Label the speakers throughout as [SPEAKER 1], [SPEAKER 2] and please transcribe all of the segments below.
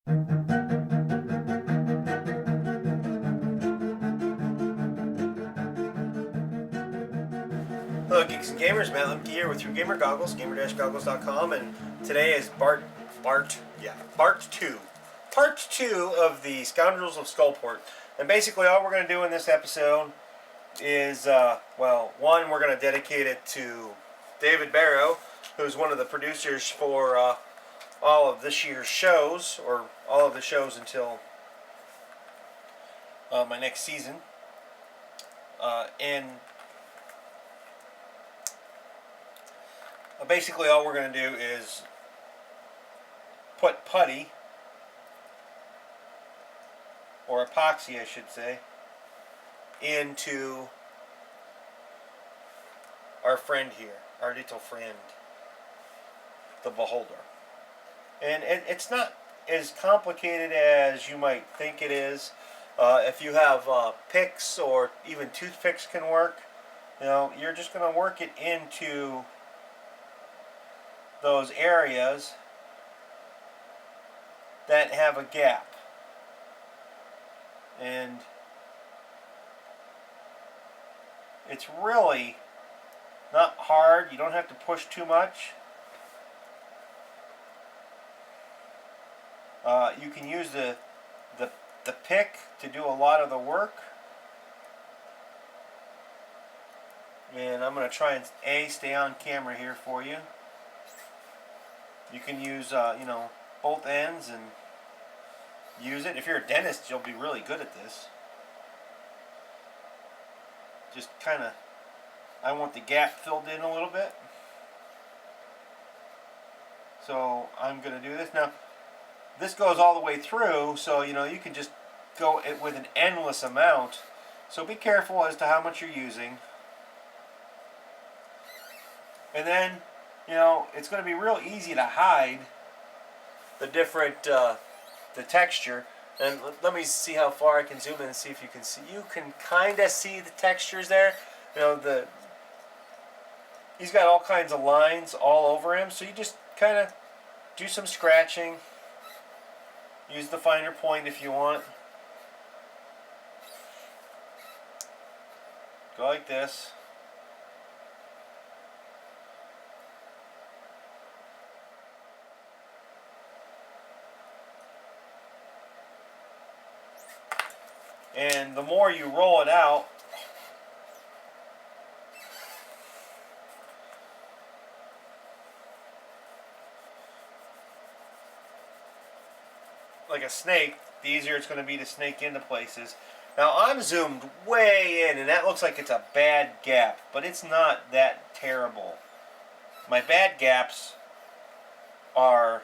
[SPEAKER 1] Hello, Geeks and Gamers. Matt Lemke here with your gamer goggles, gamer-goggles.com, and today is part two of the Scoundrels of Skullport. And basically, all we're going to do in this episode is, one, we're going to dedicate it to David Barrow, who's one of the producers for all of this year's shows, or all of the shows until my next season. And basically all we're going to do is put putty, or epoxy I should say, into our friend here, our little friend, the Beholder. And it's not as complicated as you might think it is. If you have picks, or even toothpicks can work, you're just going to work it into those areas that have a gap. And it's really not hard. You don't have to push too much. You can use the pick to do a lot of the work. And I'm going to try and stay on camera here for you. You can use, both ends and use it. If you're a dentist, you'll be really good at this. Just kind of, I want the gap filled in a little bit. So I'm going to do this. Now, this goes all the way through, so, you can just go with an endless amount. So be careful as to how much you're using. And then, it's going to be real easy to hide the different, the texture. And let me see how far I can zoom in and see if you can see. You can kind of see the textures there. He's got all kinds of lines all over him. So you just kind of do some scratching. Use the finer point if you want. Go like this. And the more you roll it out, like a snake, the easier it's going to be to snake into places. Now I'm zoomed way in, and that looks like it's a bad gap, but it's not that terrible. My bad gaps are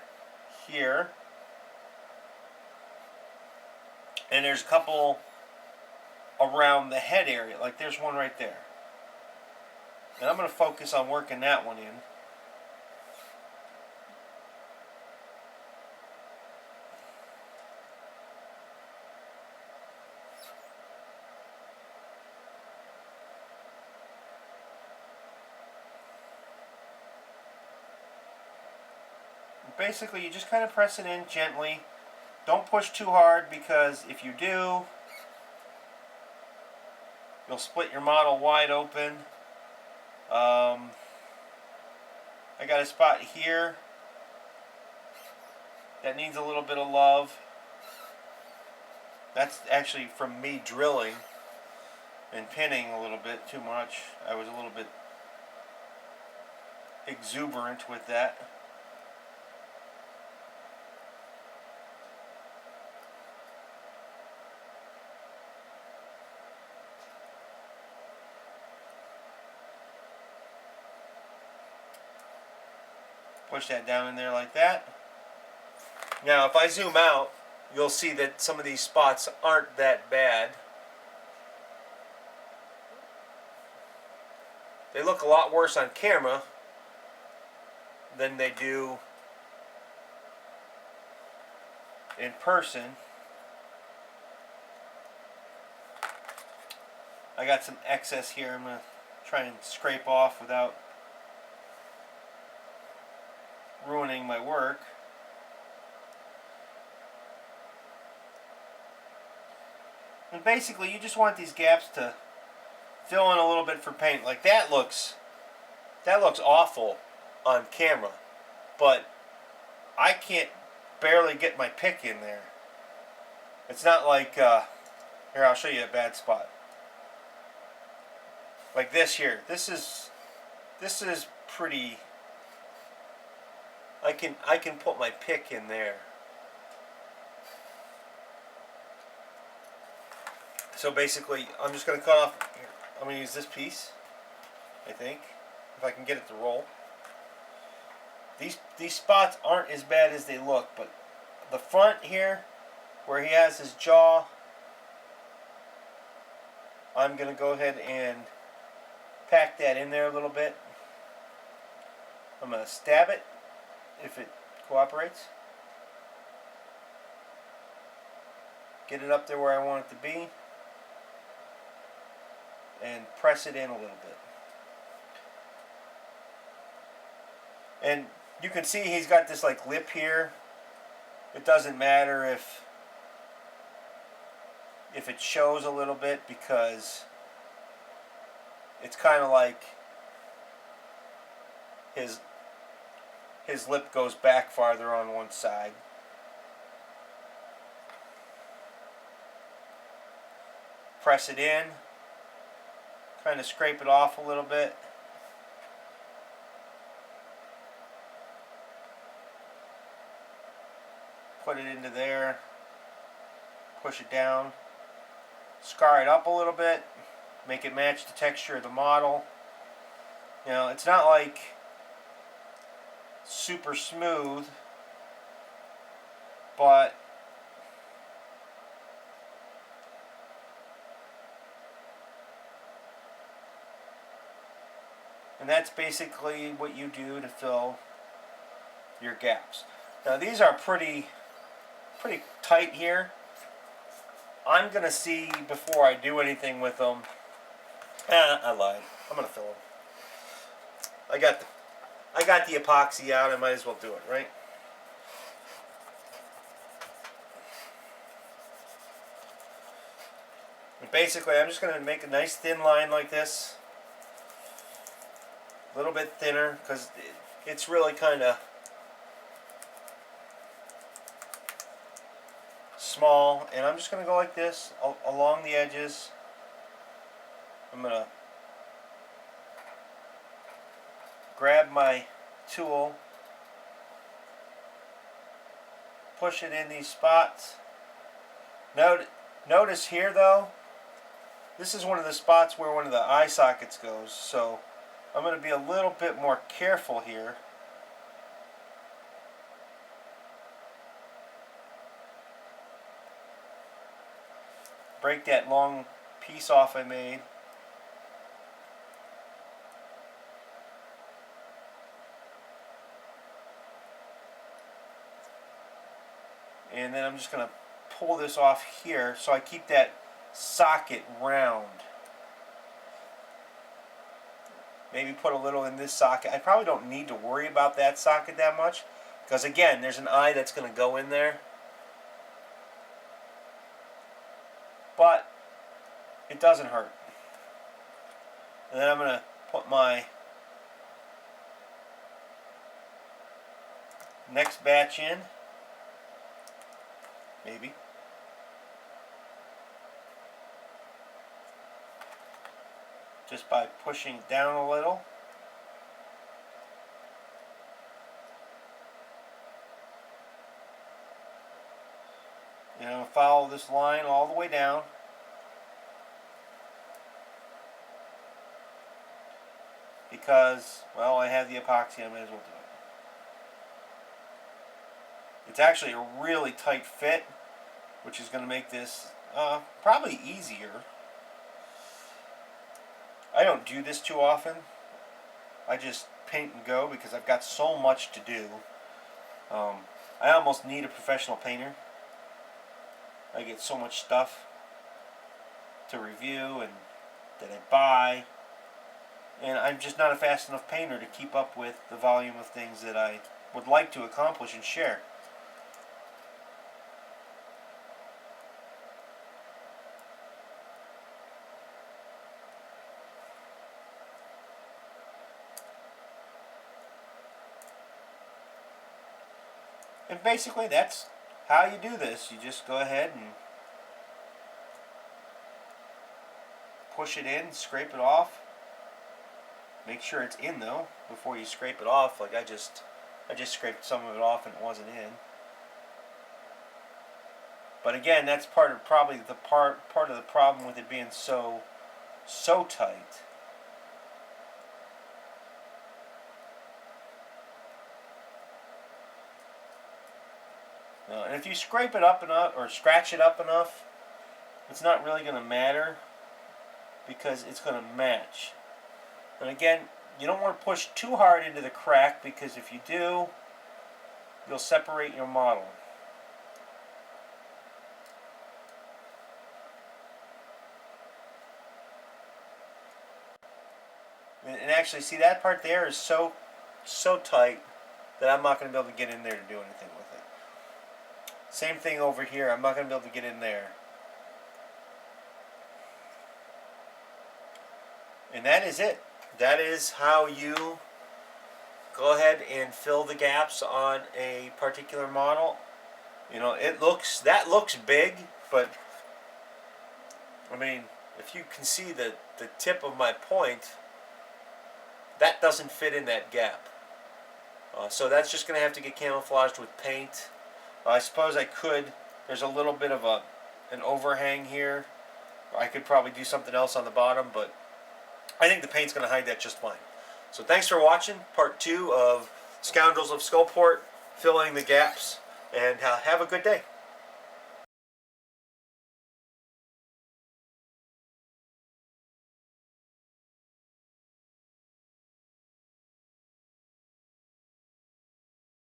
[SPEAKER 1] here, and there's a couple around the head area, like there's one right there. And I'm going to focus on working that one in. Basically, you just kind of press it in gently. Don't push too hard, because if you do, you'll split your model wide open. I got a spot here that needs a little bit of love. That's actually from me drilling and pinning a little bit too much. I was a little bit exuberant with that. Push that down in there like that. Now if I zoom out, you'll see that some of these spots aren't that bad. They look a lot worse on camera than they do in person. I got some excess here I'm going to try and scrape off without ruining my work. And basically you just want these gaps to fill in a little bit for paint. Like that looks awful on camera, but I can't barely get my pick in there. It's not like, here I'll show you a bad spot. Like this here. This is pretty, I can put my pick in there. So basically, I'm just going to cut off, here, I'm going to use this piece, I think, if I can get it to roll. These spots aren't as bad as they look, but the front here, where he has his jaw, I'm going to go ahead and pack that in there a little bit. I'm going to stab it, if it cooperates. Get it up there where I want it to be. And press it in a little bit. And you can see he's got this like lip here. It doesn't matter if it shows a little bit, because it's kind of like his lip goes back farther on one side. Press it in. Kind of scrape it off a little bit. Put it into there. Push it down. Scar it up a little bit. Make it match the texture of the model. You know, it's not like super smooth, but and that's basically what you do to fill your gaps. Now these are pretty tight here. I'm gonna see before I do anything with them. I lied. I'm gonna fill them. I got the epoxy out. I might as well do it, right? And basically, I'm just gonna make a nice thin line like this. A little bit thinner, because it's really kind of small, and I'm just going to go like this along the edges. I'm going to grab my tool, push it in these spots. Notice here though, this is one of the spots where one of the eye sockets goes, so I'm going to be a little bit more careful here. Break that long piece off I made. And then I'm just going to pull this off here so I keep that socket round. Maybe put a little in this socket. I probably don't need to worry about that socket that much, because again, there's an eye that's going to go in there. But it doesn't hurt. And then I'm going to put my next batch in. Maybe. Just by pushing down a little. And I'm going to follow this line all the way down. Because, well, I have the epoxy, I might as well do it. It's actually a really tight fit, which is going to make this probably easier. I don't do this too often. I just paint and go because I've got so much to do. I almost need a professional painter. I get so much stuff to review and that I buy. And I'm just not a fast enough painter to keep up with the volume of things that I would like to accomplish and share. And basically that's how you do this. You just go ahead and push it in, scrape it off. Make sure it's in though before you scrape it off. Like I just scraped some of it off and it wasn't in. But again, that's probably the part of the problem with it being so tight. And if you scrape it up enough or scratch it up enough, it's not really going to matter because it's going to match. And again, you don't want to push too hard into the crack because if you do, you'll separate your model. And actually, see that part there is so tight that I'm not going to be able to get in there to do anything with it. Same thing over here. I'm not going to be able to get in there. And that is it. That is how you go ahead and fill the gaps on a particular model. You know, that looks big, but I mean, if you can see the tip of my point, that doesn't fit in that gap. So that's just going to have to get camouflaged with paint. I suppose I could. There's a little bit of an overhang here. I could probably do something else on the bottom, but I think the paint's going to hide that just fine. So thanks for watching part 2 of Scoundrels of Skullport, filling the gaps, and have a good day.